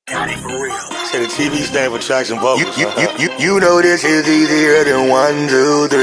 Ether4real. Say the TV stand for tracks and vocals. You know this is easier than 1, 2, 3.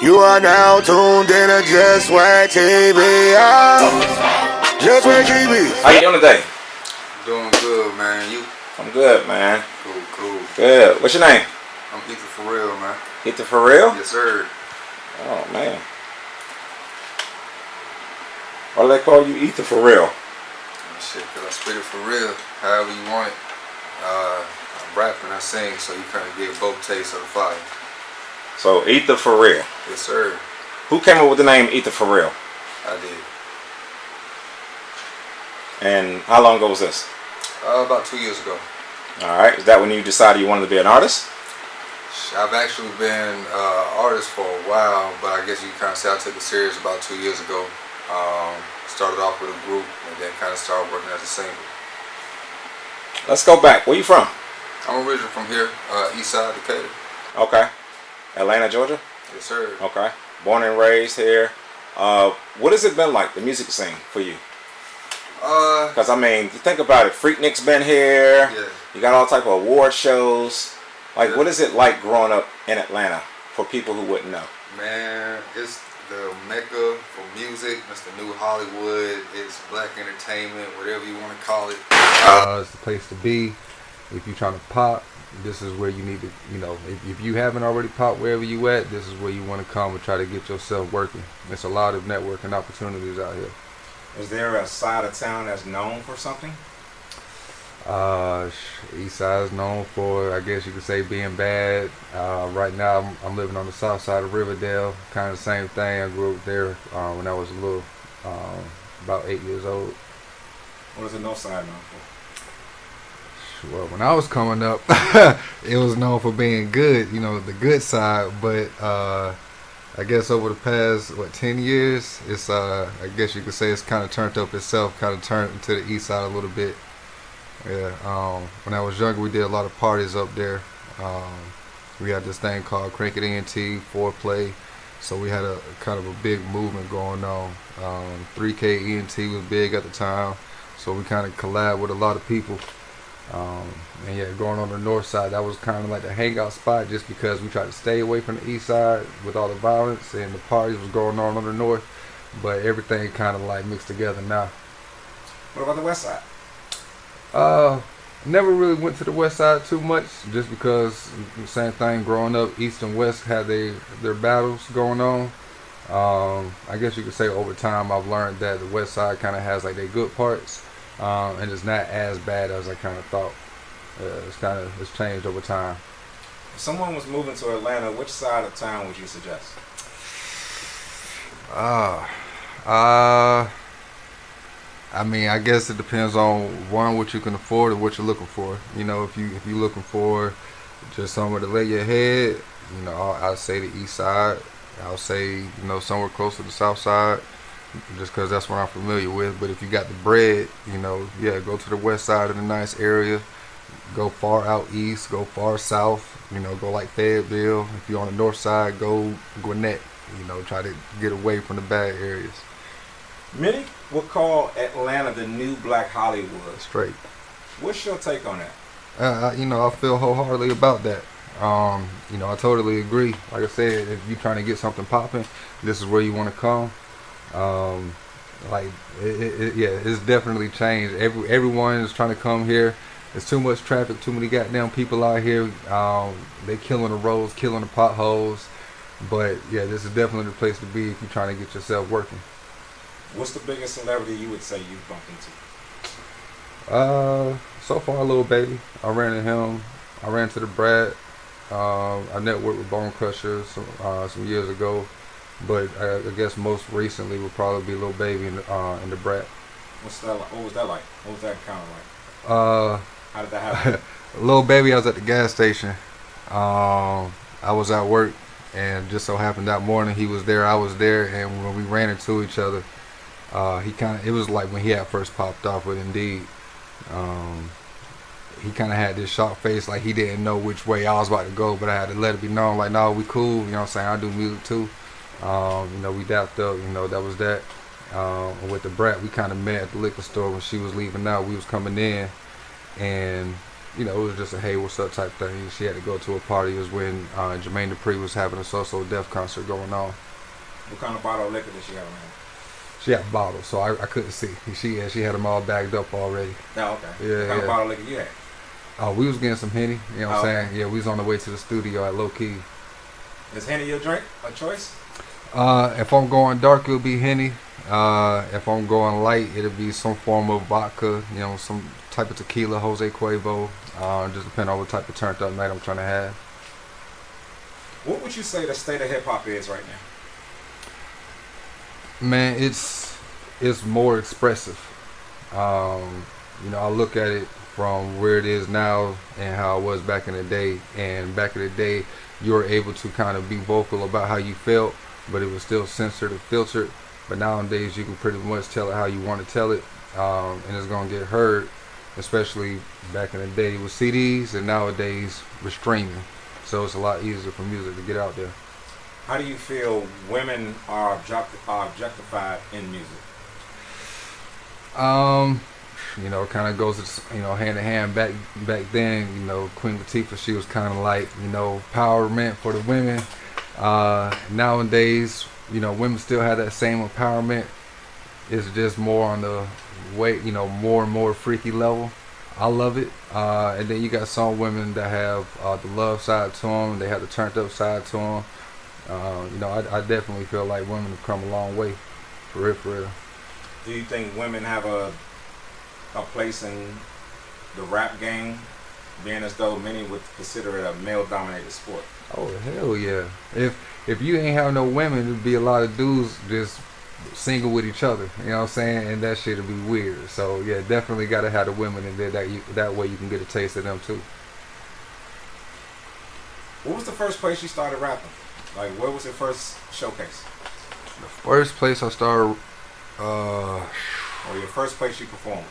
You are now tuned in to Just Where TV. Just Where TV. How you doing today? Doing good, man. You? I'm good, man. Cool. Good. What's your name? I'm Ether4real, man. Ether4real? Yes, sir. Oh, man. Why do they call you Ether4real? Shit, because I spit it for real, however you want it. I rap and I sing, so you kind of get both tastes of the fire. So, Ether4real. Yes, sir. Who came up with the name Ether4real? I did. And how long ago was this? About 2 years ago. Alright. Is that when you decided you wanted to be an artist? I've actually been an artist for a while, but I guess you can kind of say I took it serious about 2 years ago. Started off with a group and then kind of started working as a singer. Let's go back. Where you from? I'm originally from here, east side Decatur. Okay. Atlanta, Georgia? Yes, sir. Okay. Born and raised here. What has it been like, the music scene, for you? Because, I mean, you think about it. Freaknik's been here. Yeah. You got all type of award shows. Like, Yeah. what is it like growing up in Atlanta for people who wouldn't know? Man, it's the mecca for music. It's the new Hollywood. It's black entertainment, whatever you want to call it. It's the place to be. If you're trying to pop, this is where you need to, if you haven't already popped wherever you at, this is where you want to come and try to get yourself working. There's a lot of networking opportunities out here. Is there a side of town that's known for something? East side is known for, I guess you could say, being bad. Right now I'm living on the south side of Riverdale. Kind of the same thing. I grew up there when I was a little, about 8 years old. What is the north side known for? Well, when I was coming up, it was known for being good, the good side. But I guess over the past 10 years, it's I guess you could say it's kind of turned up itself, kind of turned into the east side a little bit. Yeah, when I was younger, we did a lot of parties up there. We had this thing called Crank It ENT, Foreplay. So we had a kind of a big movement going on. 3K ENT was big at the time. So we kind of collabed with a lot of people. And yeah, going on the north side, that was kind of like the hangout spot just because we tried to stay away from the east side with all the violence and the parties was going on the north. But everything kind of like mixed together now. What about the west side? Never really went to the west side too much, just because the same thing. Growing up, east and west had their battles going on. I guess you could say over time I've learned that the west side kind of has like their good parts, and it's not as bad as I kind of thought. It's changed over time. If someone was moving to Atlanta, which side of town would you suggest? I mean, I guess it depends on what you can afford and what you're looking for. If you're looking for just somewhere to lay your head, I'll say the east side. I'll say somewhere close to the south side, just because that's what I'm familiar with. But if you got the bread, yeah, go to the west side of the nice area. Go far out east. Go far south. Go like Fayetteville. If you're on the north side, go Gwinnett. Try to get away from the bad areas. Many would call Atlanta the new Black Hollywood. Straight. What's your take on that? I feel wholeheartedly about that. I totally agree. Like I said, if you're trying to get something popping, this is where you want to come. It's definitely changed. Everyone is trying to come here. There's too much traffic, too many goddamn people out here. They killing the roads, killing the potholes. But yeah, this is definitely the place to be if you're trying to get yourself working. What's the biggest celebrity you would say you've bumped into? So far, Lil Baby. I ran into him. I ran to the Brad. I networked with Bone Crusher some years ago, but I guess most recently would probably be Lil Baby in the Brat. What was that like? What was that kind of like? How did that happen? Lil Baby, I was at the gas station. I was at work, and just so happened that morning he was there. I was there, and when we ran into each other, it was like when he had first popped off with Indeed. He kind of had this shocked face, like he didn't know which way I was about to go, but I had to let it be known, like, no, we cool, I do music too. We dapped up, that was that. with the brat, we kind of met at the liquor store when she was leaving out. We was coming in, and it was just a hey, what's up type thing. She had to go to a party. It was when Jermaine Dupri was having a So Def concert going on. What kind of bottle of liquor did she have around? She had bottles, so I couldn't see. She had them all bagged up already. Oh, okay. Yeah, what kind of bottle of liquor you had? Oh, we was getting some Henny. You know what I'm saying? Okay. Yeah, we was on the way to the studio at Low Key. Is Henny your drink, a choice? If I'm going dark, it'll be Henny. If I'm going light, it'll be some form of vodka. Some type of tequila, Jose Cuervo. Just depending on what type of turned up night I'm trying to have. What would you say the state of hip hop is right now? Man, it's more expressive. I look at it from where it is now and how it was back in the day. And back in the day, you were able to kind of be vocal about how you felt, but it was still censored and filtered. But nowadays, you can pretty much tell it how you want to tell it, and it's gonna get heard. Especially back in the day with CDs, and nowadays we're streaming, so it's a lot easier for music to get out there. How do you feel women are objectified in music? It kind of goes, hand in hand. Back then, Queen Latifah, she was kind of like, empowerment for the women. Nowadays, women still have that same empowerment. It's just more on the way, more and more freaky level. I love it. And then you got some women that have the love side to them. They have the turned up side to them. I definitely feel like women have come a long way, for real. Do you think women have a place in the rap game, being as though many would consider it a male-dominated sport? Oh hell yeah! If you ain't have no women, there'd be a lot of dudes just single with each other. You know what I'm saying? And that shit'd be weird. So yeah, definitely gotta have the women in there. That way you can get a taste of them too. What was the first place you started rapping? Like, where was your first showcase? The first place I started, or your first place you performed?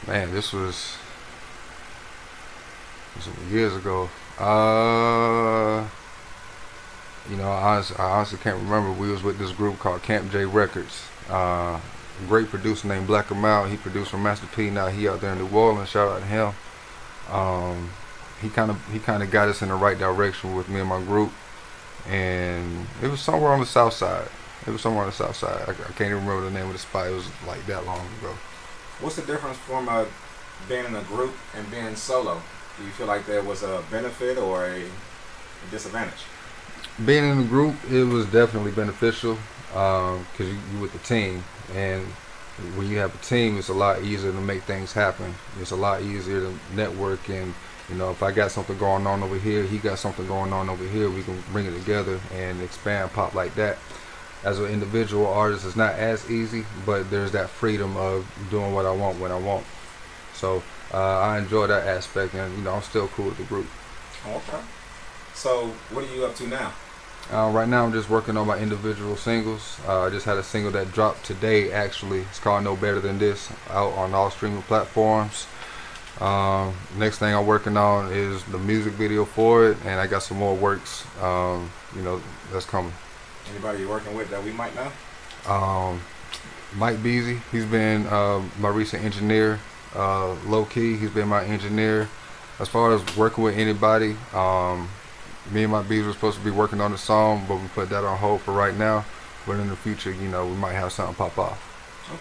Man, this was years ago. I honestly can't remember. We was with this group called Camp J Records. Great producer named Black Amal. He produced for Master P. Now he out there in New Orleans. Shout out to him. He kind of got us in the right direction with me and my group. And it was somewhere on the south side. I can't even remember the name of the spot. It was like that long ago. What's the difference from being in a group and being solo? Do you feel like there was a benefit or a disadvantage? Being in a group, it was definitely beneficial because you with the team. And when you have a team, it's a lot easier to make things happen. It's a lot easier to network, and if I got something going on over here, he got something going on over here, we can bring it together and expand pop like that. As an individual artist, it's not as easy, but there's that freedom of doing what I want when I want. So I enjoy that aspect, and I'm still cool with the group. Okay. So what are you up to now? Right now I'm just working on my individual singles. I just had a single that dropped today, actually. It's called No Better Than This, out on all streaming platforms. Next thing I'm working on is the music video for it, and I got some more works that's coming. Anybody you're working with that we might know? Mike Beasy, he's been my recent engineer. Low Key, he's been my engineer. As far as working with anybody, me and Mike Beasy were supposed to be working on the song, but we put that on hold for right now. But in the future, we might have something pop off.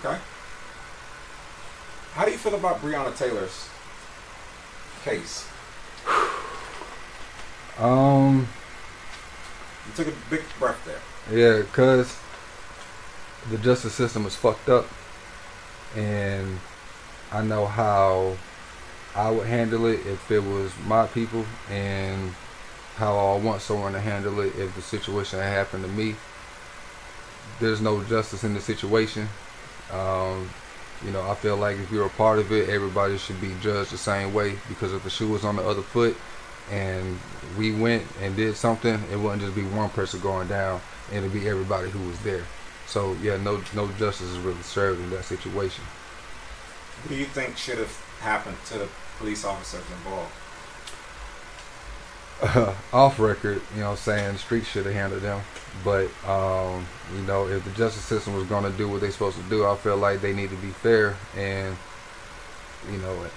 Okay. How do you feel about Breonna Taylor's case? You took a big breath there. Yeah, because the justice system is fucked up, and I know how I would handle it if it was my people, and how I want someone to handle it if the situation had happened to me. There's no justice in the situation. I feel like if you're a part of it, everybody should be judged the same way, because if the shoe was on the other foot and we went and did something, it wouldn't just be one person going down, it'd be everybody who was there. So yeah, no justice is really served in that situation. What do you think should have happened to the police officers involved? off record, you know, saying the streets should have handled them. But you know, if the justice system was going to do what they're supposed to do, I feel like they need to be fair and, you know,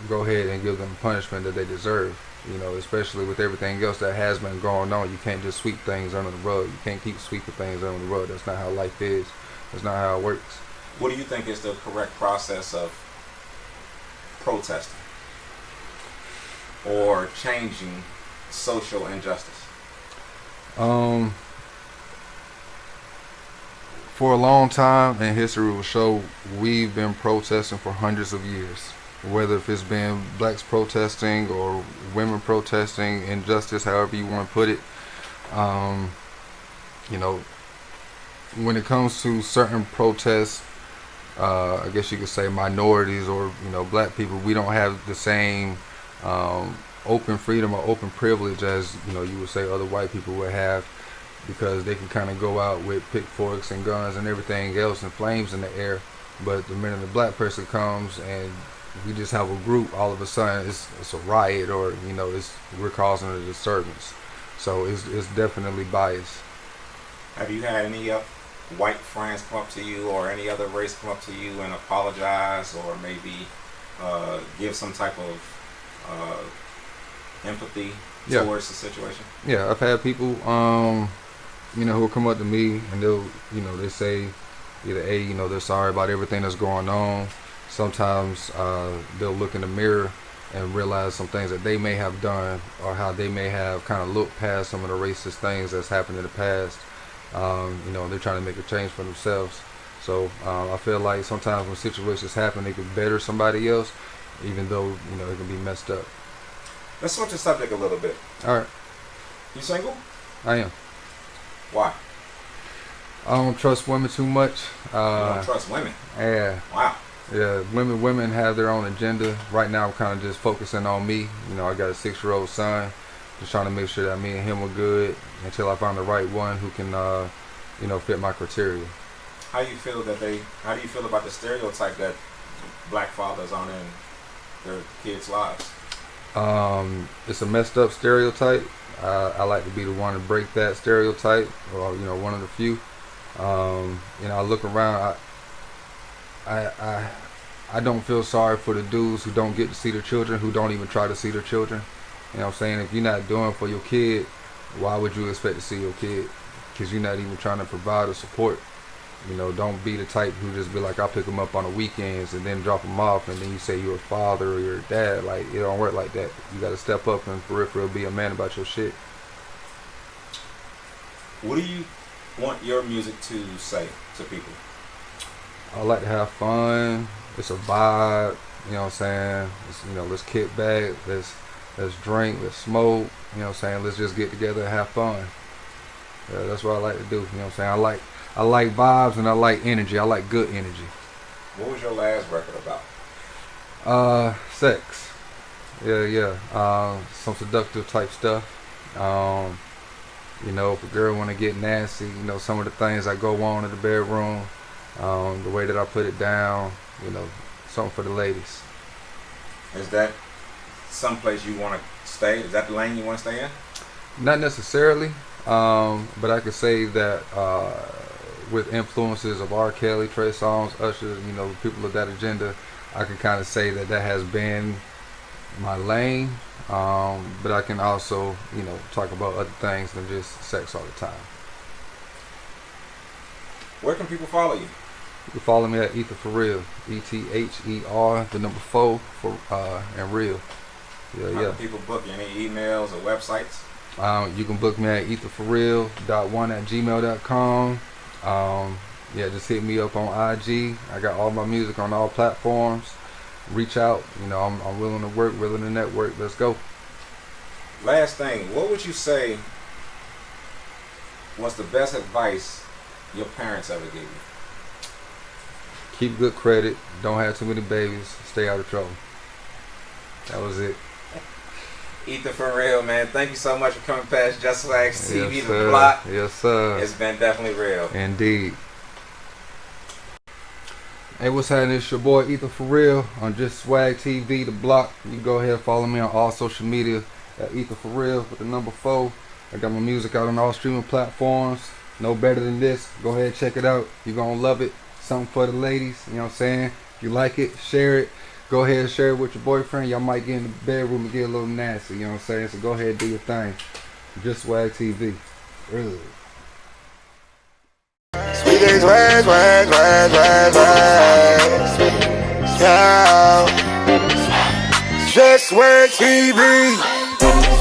go ahead and give them the punishment that they deserve. You know, especially with everything else that has been going on, you can't just sweep things under the rug. You can't keep sweeping things under the rug. That's not how life is. That's not how it works. What do you think is the correct process of protesting or changing social injustice? For a long time, and history will show, we've been protesting for hundreds of years. Whether if it's been blacks protesting or women protesting, injustice, however you want to put it. You know, when it comes to certain protests, I guess you could say minorities or, you know, black people, we don't have the same open freedom or open privilege as, you know, you would say other white people would have, because they can kind of go out with pitchforks and guns and everything else and flames in the air. But the minute the black person comes and we just have a group, all of a sudden it's a riot, or, you know, we're causing a disturbance. So it's definitely biased. Have you had any white friends come up to you or any other race come up to you and apologize, or maybe give some type of empathy towards the situation? Yeah, I've had people, you know, who will come up to me and they'll, you know, they say either A, you know, they're sorry about everything that's going on. Sometimes they'll look in the mirror and realize some things that they may have done, or how they may have kind of looked past some of the racist things that's happened in the past. You know, they're trying to make a change for themselves. So I feel like sometimes when situations happen, they can better somebody else, even though, you know, it can be messed up. Let's switch the subject a little bit. All right. You single? I am. Why? I don't trust women too much. You don't trust women? Yeah. Wow. Yeah, women have their own agenda. Right now I'm kind of just focusing on me. You know, I got a 6-year-old son. Just trying to make sure that me and him are good until I find the right one who can, you know, fit my criteria. How do you feel about the stereotype that black fathers aren't in their kids' lives? It's a messed up stereotype. I like to be the one to break that stereotype, or, you know, one of the few. You know, I look around. I don't feel sorry for the dudes who don't get to see their children, who don't even try to see their children. You know what I'm saying? If you're not doing for your kid, why would you expect to see your kid? Because you're not even trying to provide or support. You know, don't be the type who just be like, I'll pick them up on the weekends and then drop them off, and then you say you're a father or you're a dad. Like, it don't work like that. You got to step up and for real be a man about your shit. What do you want your music to say to people? I like to have fun. It's a vibe. You know what I'm saying? It's, you know, let's kick back. Let's drink. Let's smoke. You know what I'm saying? Let's just get together and have fun. Yeah, that's what I like to do. You know what I'm saying? I like vibes and I like energy. I like good energy. What was your last record about? Sex. Yeah. Some seductive type stuff. You know, if a girl want to get nasty, you know, some of the things I go on in the bedroom. The way that I put it down, you know, something for the ladies. Is that someplace you want to stay? Is that the lane you want to stay in? Not necessarily, but I could say that with influences of R. Kelly, Trey Songz, Usher, you know, people of that agenda, I can kind of say that has been my lane. But I can also, you know, talk about other things than just sex all the time. Where can people follow you? You can follow me at Ether4real, ETHER, the number 4 and real. How can people book you? Any emails or websites? You can book me at ether4real.1@gmail.com. Yeah, just hit me up on IG. I got all my music on all platforms. Reach out. You know, I'm willing to work, willing to network. Let's go. Last thing, what would you say was the best advice your parents ever gave you? Keep good credit. Don't have too many babies. Stay out of trouble. That was it. Ether4real, man. Thank you so much for coming past Just Swag TV, yes, the block. Yes, sir. It's been definitely real. Indeed. Hey, what's happening? It's your boy Ether4real on Just Swag TV, the block. You can go ahead and follow me on all social media at Ether4real with the number 4. I got my music out on all streaming platforms. No better than this. Go ahead, check it out. You're gonna love it. Something for the ladies. You know what I'm saying? If you like it, share it. Go ahead and share it with your boyfriend. Y'all might get in the bedroom and get a little nasty. You know what I'm saying? So go ahead and do your thing. Just Swag TV. Ugh. Sweet as swag, swag, swag, swag, swag. Yeah. Just Swag TV.